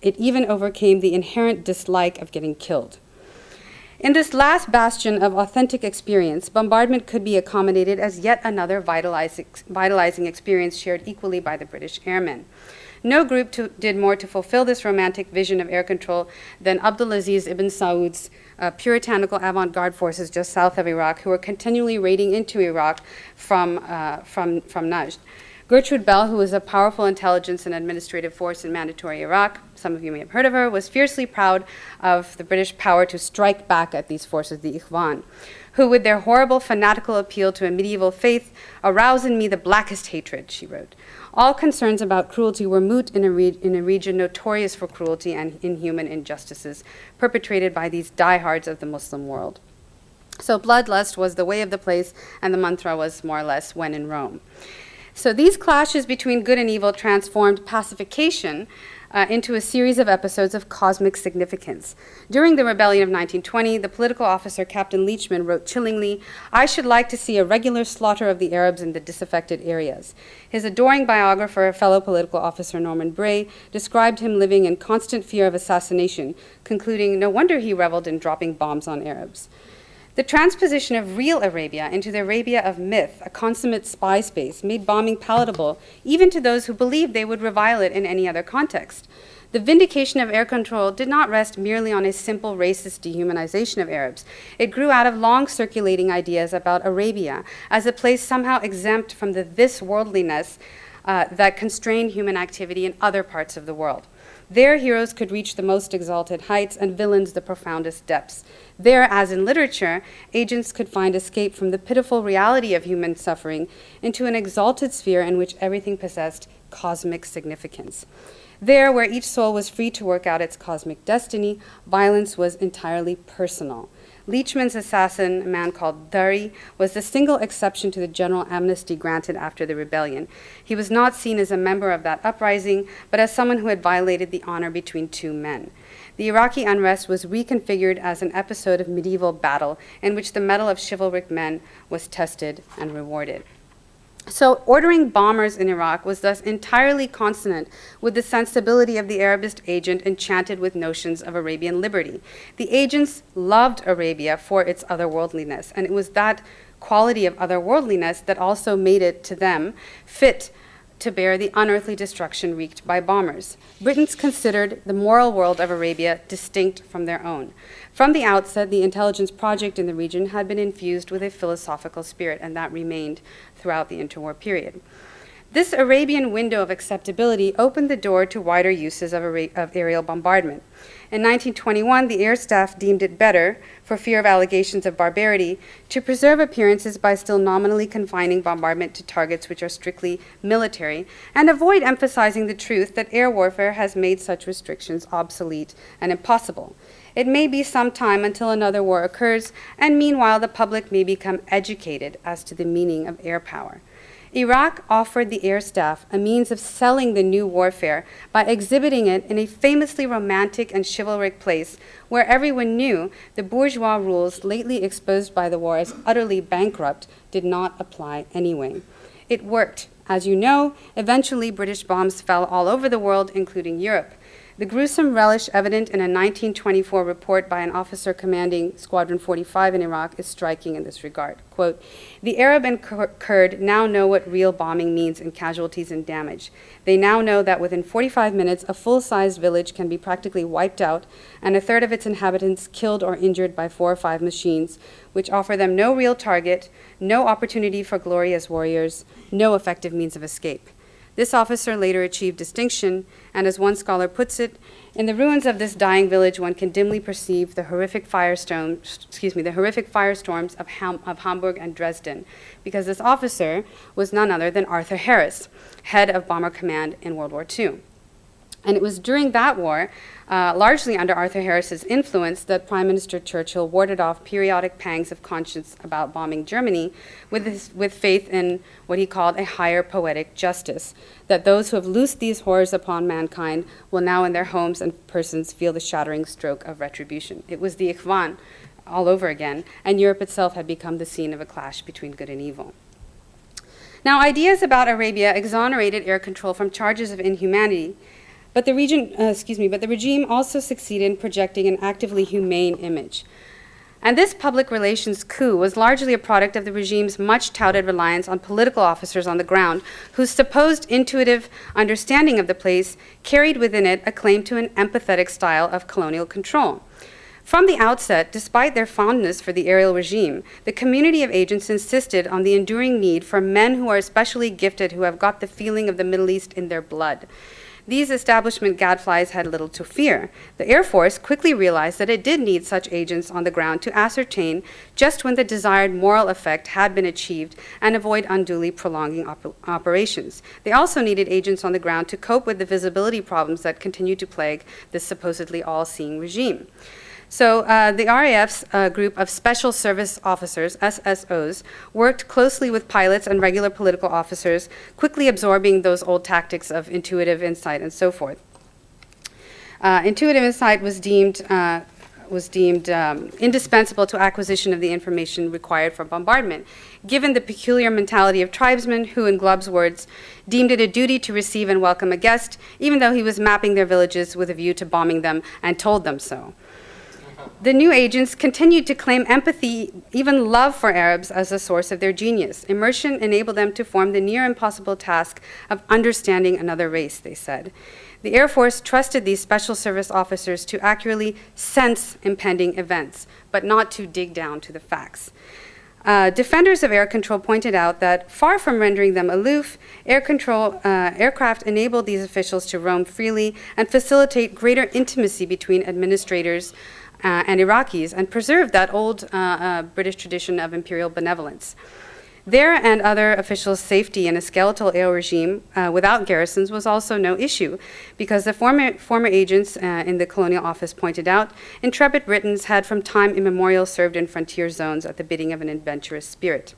it even overcame the inherent dislike of getting killed. In this last bastion of authentic experience, bombardment could be accommodated as yet another vitalizing experience shared equally by the British airmen. No group did more to fulfill this romantic vision of air control than Abdulaziz ibn Saud's puritanical avant-garde forces just south of Iraq, who were continually raiding into Iraq from Najd. Gertrude Bell, who was a powerful intelligence and administrative force in Mandatory Iraq, some of you may have heard of her, was fiercely proud of the British power to strike back at these forces, the Ikhwan, who, with their horrible fanatical appeal to a medieval faith, arouse in me the blackest hatred, she wrote. All concerns about cruelty were moot in a region notorious for cruelty and inhuman injustices perpetrated by these diehards of the Muslim world. So bloodlust was the way of the place, and the mantra was more or less when in Rome. So these clashes between good and evil transformed pacification into a series of episodes of cosmic significance. During the rebellion of 1920, the political officer Captain Leachman wrote chillingly, "I should like to see a regular slaughter of the Arabs in the disaffected areas." His adoring biographer, fellow political officer Norman Bray, described him living in constant fear of assassination, concluding, "No wonder he reveled in dropping bombs on Arabs." The transposition of real Arabia into the Arabia of myth, a consummate spy space, made bombing palatable even to those who believed they would revile it in any other context. The vindication of air control did not rest merely on a simple racist dehumanization of Arabs. It grew out of long circulating ideas about Arabia as a place somehow exempt from the this-worldliness that constrained human activity in other parts of the world. There, heroes could reach the most exalted heights and villains the profoundest depths. There, as in literature, agents could find escape from the pitiful reality of human suffering into an exalted sphere in which everything possessed cosmic significance. There, where each soul was free to work out its cosmic destiny, violence was entirely personal. Leachman's assassin, a man called Dari, was the single exception to the general amnesty granted after the rebellion. He was not seen as a member of that uprising, but as someone who had violated the honor between two men. The Iraqi unrest was reconfigured as an episode of medieval battle in which the mettle of chivalric men was tested and rewarded. So ordering bombers in Iraq was thus entirely consonant with the sensibility of the Arabist agent enchanted with notions of Arabian liberty. The agents loved Arabia for its otherworldliness, and it was that quality of otherworldliness that also made it, to them, fit to bear the unearthly destruction wreaked by bombers. Britons considered the moral world of Arabia distinct from their own. From the outset, the intelligence project in the region had been infused with a philosophical spirit, and that remained throughout the interwar period. This Arabian window of acceptability opened the door to wider uses of aerial bombardment. In 1921, the air staff deemed it better, for fear of allegations of barbarity, to preserve appearances by still nominally confining bombardment to targets which are strictly military, and avoid emphasizing the truth that air warfare has made such restrictions obsolete and impossible. It may be some time until another war occurs, and meanwhile the public may become educated as to the meaning of air power. Iraq offered the air staff a means of selling the new warfare by exhibiting it in a famously romantic and chivalric place where everyone knew the bourgeois rules lately exposed by the war as utterly bankrupt did not apply anyway. It worked. As you know, eventually British bombs fell all over the world, including Europe. The gruesome relish evident in a 1924 report by an officer commanding Squadron 45 in Iraq is striking in this regard. Quote, "The Arab and Kurd now know what real bombing means in casualties and damage. They now know that within 45 minutes, a full-sized village can be practically wiped out and a third of its inhabitants killed or injured by 4 or 5 machines, which offer them no real target, no opportunity for glory as warriors, no effective means of escape. This officer later achieved distinction, and as one scholar puts it, in the ruins of this dying village, one can dimly perceive the horrific firestorms of Hamburg and Dresden, because this officer was none other than Arthur Harris, head of Bomber Command in World War II. And it was during that war, largely under Arthur Harris's influence, that Prime Minister Churchill warded off periodic pangs of conscience about bombing Germany with faith in what he called a higher poetic justice, that those who have loosed these horrors upon mankind will now in their homes and persons feel the shattering stroke of retribution. It was the Ikhwan all over again, and Europe itself had become the scene of a clash between good and evil. Now, ideas about Arabia exonerated air control from charges of inhumanity, but the regime also succeeded in projecting an actively humane image. And this public relations coup was largely a product of the regime's much-touted reliance on political officers on the ground, whose supposed intuitive understanding of the place carried within it a claim to an empathetic style of colonial control. From the outset, despite their fondness for the aerial regime, the community of agents insisted on the enduring need for men who are especially gifted, who have got the feeling of the Middle East in their blood. These establishment gadflies had little to fear. The Air Force quickly realized that it did need such agents on the ground to ascertain just when the desired moral effect had been achieved and avoid unduly prolonging operations. They also needed agents on the ground to cope with the visibility problems that continued to plague this supposedly all-seeing regime. So the RAF's group of Special Service Officers, SSOs, worked closely with pilots and regular political officers, quickly absorbing those old tactics of intuitive insight and so forth. Intuitive insight was deemed indispensable to acquisition of the information required for bombardment, given the peculiar mentality of tribesmen who, in Glubb's words, deemed it a duty to receive and welcome a guest, even though he was mapping their villages with a view to bombing them and told them so. The new agents continued to claim empathy, even love for Arabs, as a source of their genius. Immersion enabled them to form the near impossible task of understanding another race, they said. The Air Force trusted these special service officers to accurately sense impending events, but not to dig down to the facts. Defenders of air control pointed out that, far from rendering them aloof, aircraft enabled these officials to roam freely and facilitate greater intimacy between administrators and Iraqis, and preserved that old British tradition of imperial benevolence. Their and other officials' safety in a skeletal air regime without garrisons was also no issue, because the former agents in the colonial office pointed out, intrepid Britons had from time immemorial served in frontier zones at the bidding of an adventurous spirit.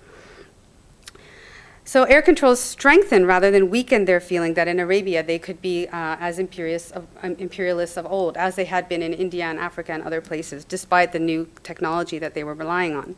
So air controls strengthened rather than weakened their feeling that in Arabia they could be as imperialists of old, as they had been in India and Africa and other places, despite the new technology that they were relying on.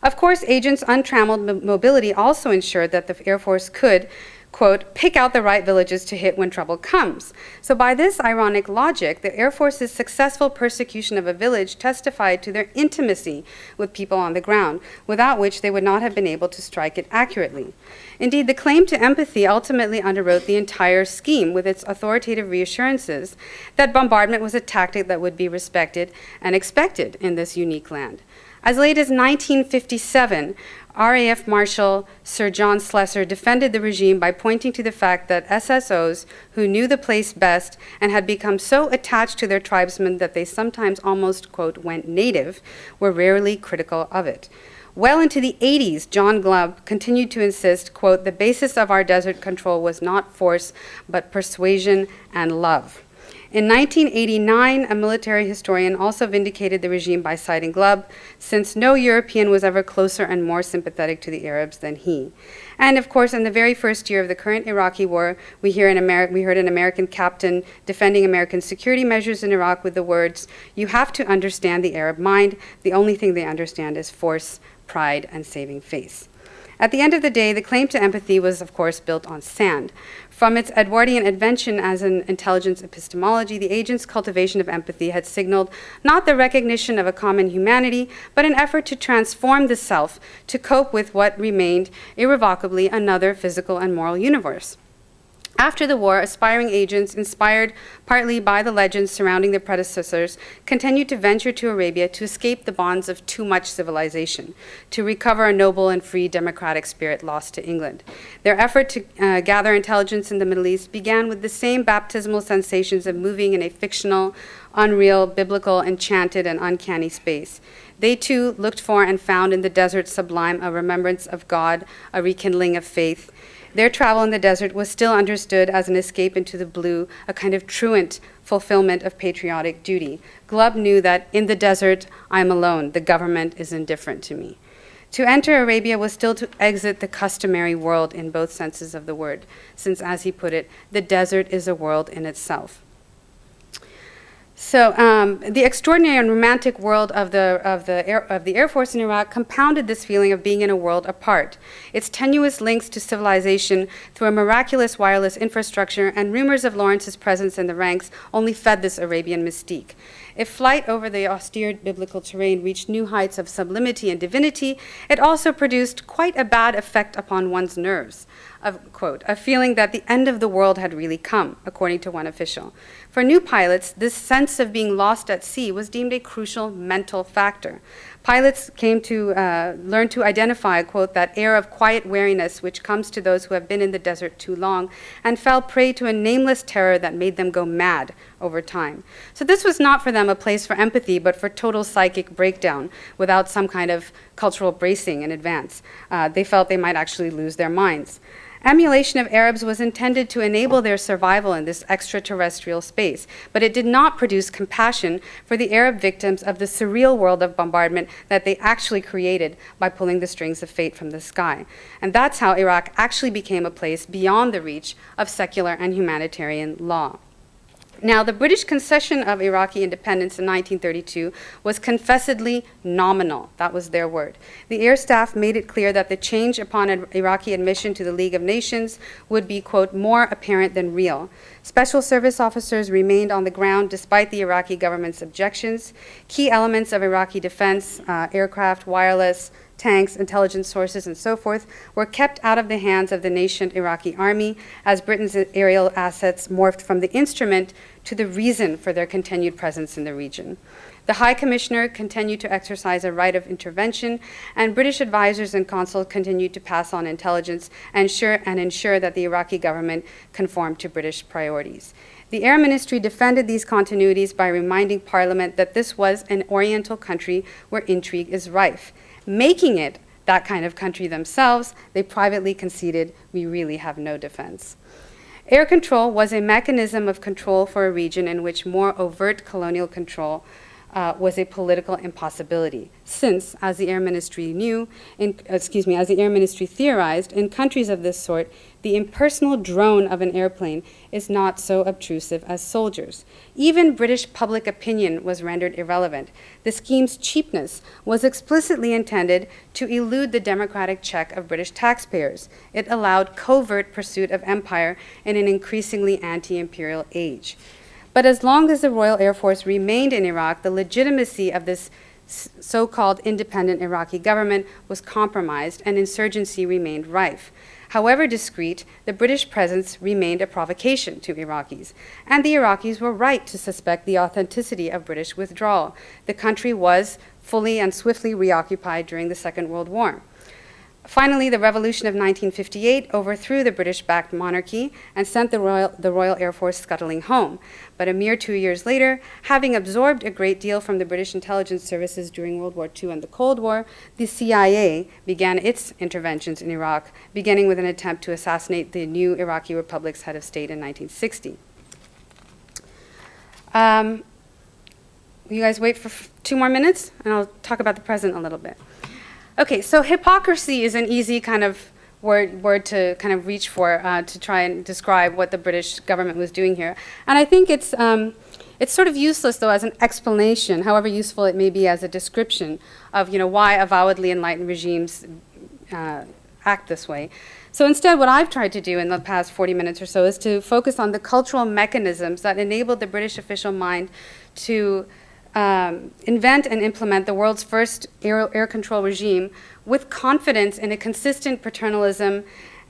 Of course, agents' untrammeled mobility also ensured that the Air Force could, quote, pick out the right villages to hit when trouble comes. So by this ironic logic, the Air Force's successful persecution of a village testified to their intimacy with people on the ground, without which they would not have been able to strike it accurately. Indeed, the claim to empathy ultimately underwrote the entire scheme, with its authoritative reassurances that bombardment was a tactic that would be respected and expected in this unique land. As late as 1957, RAF Marshal Sir John Slessor defended the regime by pointing to the fact that SSOs, who knew the place best and had become so attached to their tribesmen that they sometimes almost, quote, went native, were rarely critical of it. Well into the 80s, John Glubb continued to insist, quote, the basis of our desert control was not force, but persuasion and love. In 1989, a military historian also vindicated the regime by citing Glubb, since no European was ever closer and more sympathetic to the Arabs than he. And of course, in the very first year of the current Iraqi war, we heard an American captain defending American security measures in Iraq with the words, "You have to understand the Arab mind. The only thing they understand is force, pride, and saving face." At the end of the day, the claim to empathy was, of course, built on sand. From its Edwardian invention as an intelligence epistemology, the agent's cultivation of empathy had signaled not the recognition of a common humanity, but an effort to transform the self to cope with what remained irrevocably another physical and moral universe. After the war, aspiring agents, inspired partly by the legends surrounding their predecessors, continued to venture to Arabia to escape the bonds of too much civilization, to recover a noble and free democratic spirit lost to England. Their effort to gather intelligence in the Middle East began with the same baptismal sensations of moving in a fictional, unreal, biblical, enchanted, and uncanny space. They too looked for and found in the desert sublime a remembrance of God, a rekindling of faith. Their travel in the desert was still understood as an escape into the blue, a kind of truant fulfillment of patriotic duty. Glubb knew that in the desert, I'm alone. The government is indifferent to me. To enter Arabia was still to exit the customary world in both senses of the word, since, as he put it, the desert is a world in itself. So the extraordinary and romantic world of the Air Force in Iraq compounded this feeling of being in a world apart. Its tenuous links to civilization through a miraculous wireless infrastructure and rumors of Lawrence's presence in the ranks only fed this Arabian mystique. If flight over the austere biblical terrain reached new heights of sublimity and divinity, it also produced quite a bad effect upon one's nerves. Quote, a feeling that the end of the world had really come, according to one official. For new pilots, this sense of being lost at sea was deemed a crucial mental factor. Pilots came to learn to identify, quote, that air of quiet weariness which comes to those who have been in the desert too long, and fell prey to a nameless terror that made them go mad over time. So this was not for them a place for empathy, but for total psychic breakdown without some kind of cultural bracing in advance. They felt they might actually lose their minds. Emulation of Arabs was intended to enable their survival in this extraterrestrial space, but it did not produce compassion for the Arab victims of the surreal world of bombardment that they actually created by pulling the strings of fate from the sky. And that's how Iraq actually became a place beyond the reach of secular and humanitarian law. Now, the British concession of Iraqi independence in 1932 was confessedly nominal. That was their word. The air staff made it clear that the change upon Iraqi admission to the League of Nations would be, quote, more apparent than real. Special service officers remained on the ground despite the Iraqi government's objections. Key elements of Iraqi defense, aircraft, wireless, tanks, intelligence sources, and so forth, were kept out of the hands of the nascent Iraqi army as Britain's aerial assets morphed from the instrument to the reason for their continued presence in the region. The High Commissioner continued to exercise a right of intervention, and British advisors and consuls continued to pass on intelligence and ensure that the Iraqi government conformed to British priorities. The Air Ministry defended these continuities by reminding Parliament that this was an Oriental country where intrigue is rife. Making it that kind of country themselves, they privately conceded, we really have no defense. Air control was a mechanism of control for a region in which more overt colonial control was a political impossibility, since, as the Air Ministry theorized, in countries of this sort, the impersonal drone of an airplane is not so obtrusive as soldiers. Even British public opinion was rendered irrelevant. The scheme's cheapness was explicitly intended to elude the democratic check of British taxpayers. It allowed covert pursuit of empire in an increasingly anti-imperial age. But as long as the Royal Air Force remained in Iraq, the legitimacy of this so-called independent Iraqi government was compromised and insurgency remained rife. However discreet, the British presence remained a provocation to Iraqis, and the Iraqis were right to suspect the authenticity of British withdrawal. The country was fully and swiftly reoccupied during the Second World War. Finally, the revolution of 1958 overthrew the British-backed monarchy and sent the Royal Air Force scuttling home. But a mere 2 years later, having absorbed a great deal from the British intelligence services during World War II and the Cold War, the CIA began its interventions in Iraq, beginning with an attempt to assassinate the new Iraqi Republic's head of state in 1960. You guys wait for 2 more minutes, and I'll talk about the present a little bit. Okay, so hypocrisy is an easy kind of word to kind of reach for to try and describe what the British government was doing here. And I think it's sort of useless, though, as an explanation, however useful it may be as a description of, why avowedly enlightened regimes act this way. So instead, what I've tried to do in the past 40 minutes or so is to focus on the cultural mechanisms that enabled the British official mind to invent and implement the world's first air control regime with confidence in a consistent paternalism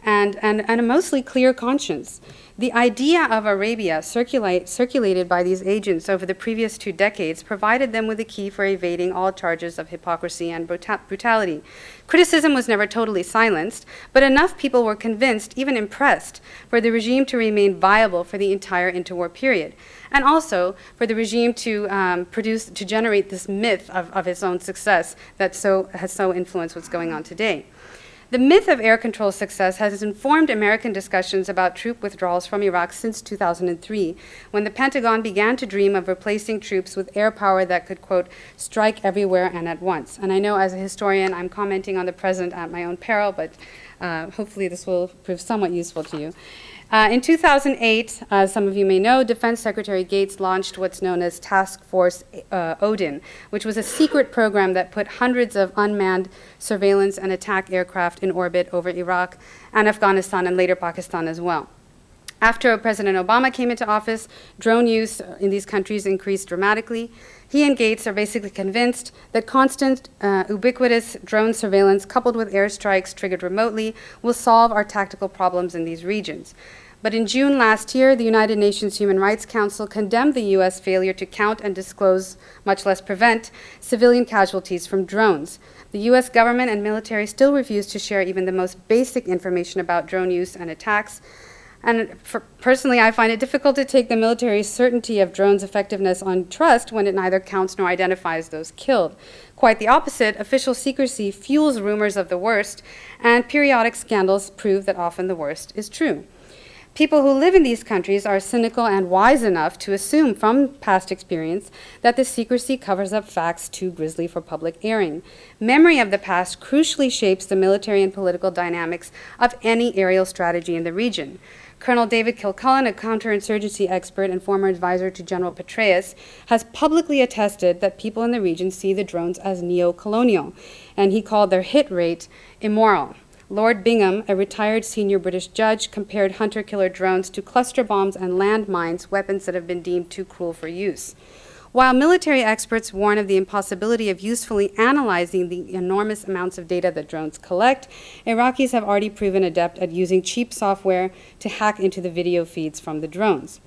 and a mostly clear conscience. The idea of Arabia circulated by these agents over the previous 2 decades provided them with a key for evading all charges of hypocrisy and brutality. Criticism was never totally silenced, but enough people were convinced, even impressed, for the regime to remain viable for the entire interwar period, and also for the regime to generate this myth of its own success that has so influenced what's going on today. The myth of air control success has informed American discussions about troop withdrawals from Iraq since 2003, when the Pentagon began to dream of replacing troops with air power that could, quote, strike everywhere and at once. And I know as a historian, I'm commenting on the present at my own peril, but hopefully this will prove somewhat useful to you. In 2008, as some of you may know, Defense Secretary Gates launched what's known as Task Force Odin, which was a secret program that put hundreds of unmanned surveillance and attack aircraft in orbit over Iraq and Afghanistan and later Pakistan as well. After President Obama came into office, drone use in these countries increased dramatically. He and Gates are basically convinced that constant, ubiquitous drone surveillance coupled with airstrikes triggered remotely will solve our tactical problems in these regions. But in June last year, the United Nations Human Rights Council condemned the U.S. failure to count and disclose, much less prevent, civilian casualties from drones. The U.S. government and military still refuse to share even the most basic information about drone use and attacks. And personally, I find it difficult to take the military's certainty of drones' effectiveness on trust when it neither counts nor identifies those killed. Quite the opposite, official secrecy fuels rumors of the worst, and periodic scandals prove that often the worst is true. People who live in these countries are cynical and wise enough to assume from past experience that the secrecy covers up facts too grisly for public airing. Memory of the past crucially shapes the military and political dynamics of any aerial strategy in the region. Colonel David Kilcullen, a counterinsurgency expert and former advisor to General Petraeus, has publicly attested that people in the region see the drones as neo-colonial, and he called their hit rate immoral. Lord Bingham, a retired senior British judge, compared hunter-killer drones to cluster bombs and landmines, weapons that have been deemed too cruel for use. While military experts warn of the impossibility of usefully analyzing the enormous amounts of data that drones collect, Iraqis have already proven adept at using cheap software to hack into the video feeds from the drones.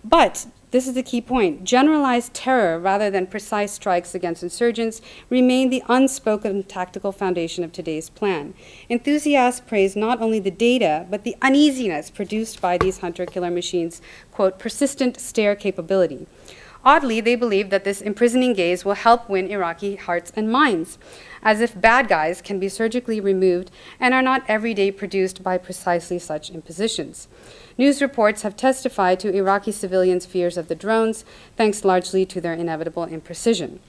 But this is the key point. Generalized terror rather than precise strikes against insurgents remain the unspoken tactical foundation of today's plan. Enthusiasts praise not only the data, but the uneasiness produced by these hunter-killer machines' quote, persistent stare capability. Oddly, they believe that this imprisoning gaze will help win Iraqi hearts and minds, as if bad guys can be surgically removed and are not every day produced by precisely such impositions. News reports have testified to Iraqi civilians' fears of the drones, thanks largely to their inevitable imprecision.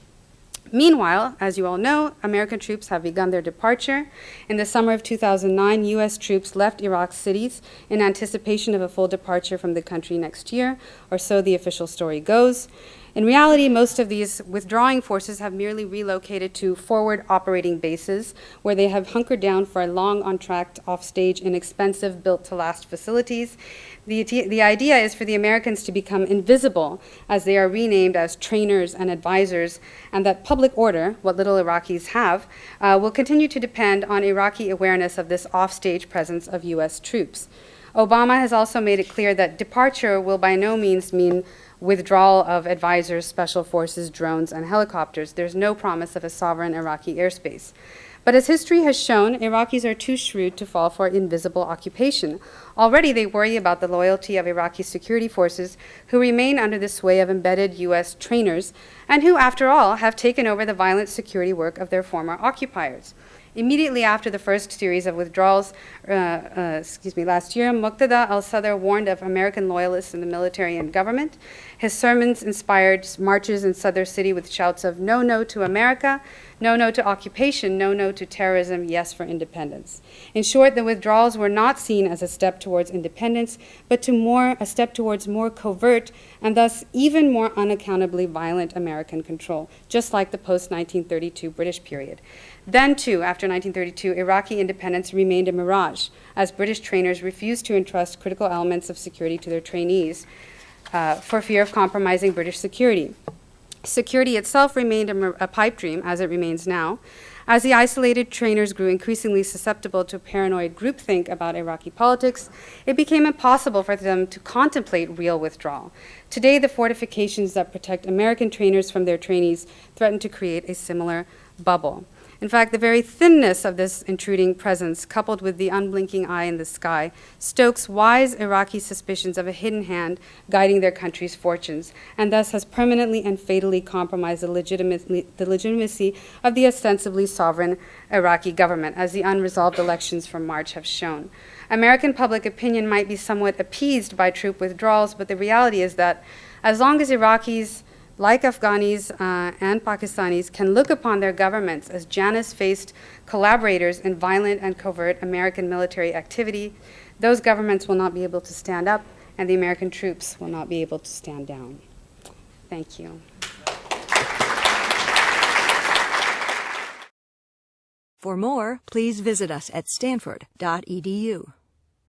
Meanwhile, as you all know, American troops have begun their departure. In the summer of 2009, U.S. troops left Iraq's cities in anticipation of a full departure from the country next year, or so the official story goes. In reality, most of these withdrawing forces have merely relocated to forward operating bases, where they have hunkered down for a long on-track, off-stage, inexpensive, built-to-last facilities. The idea is for the Americans to become invisible as they are renamed as trainers and advisors, and that public order, what little Iraqis have, will continue to depend on Iraqi awareness of this off-stage presence of U.S. troops. Obama has also made it clear that departure will by no means mean withdrawal of advisors, special forces, drones, and helicopters. There's no promise of a sovereign Iraqi airspace. But as history has shown, Iraqis are too shrewd to fall for invisible occupation. Already they worry about the loyalty of Iraqi security forces, who remain under the sway of embedded U.S. trainers, and who, after all, have taken over the violent security work of their former occupiers. Immediately after the first series of withdrawals, last year, Muqtada al-Sadr warned of American loyalists in the military and government. His sermons inspired marches in Sadr City with shouts of "No, no to America," "No, no to occupation," "No, no to terrorism," "Yes for independence." In short, the withdrawals were not seen as a step towards independence, but a step towards more covert and thus even more unaccountably violent American control, just like the post-1932 British period. Then, too, after 1932, Iraqi independence remained a mirage, as British trainers refused to entrust critical elements of security to their trainees for fear of compromising British security. Security itself remained a pipe dream, as it remains now. As the isolated trainers grew increasingly susceptible to paranoid groupthink about Iraqi politics, it became impossible for them to contemplate real withdrawal. Today, the fortifications that protect American trainers from their trainees threaten to create a similar bubble. In fact, the very thinness of this intruding presence, coupled with the unblinking eye in the sky, stokes wise Iraqi suspicions of a hidden hand guiding their country's fortunes, and thus has permanently and fatally compromised the legitimacy of the ostensibly sovereign Iraqi government, as the unresolved elections from March have shown. American public opinion might be somewhat appeased by troop withdrawals, but the reality is that as long as Iraqis, like Afghanis and Pakistanis, can look upon their governments as Janus-faced collaborators in violent and covert American military activity, those governments will not be able to stand up, and the American troops will not be able to stand down. Thank you. For more, please visit us at stanford.edu.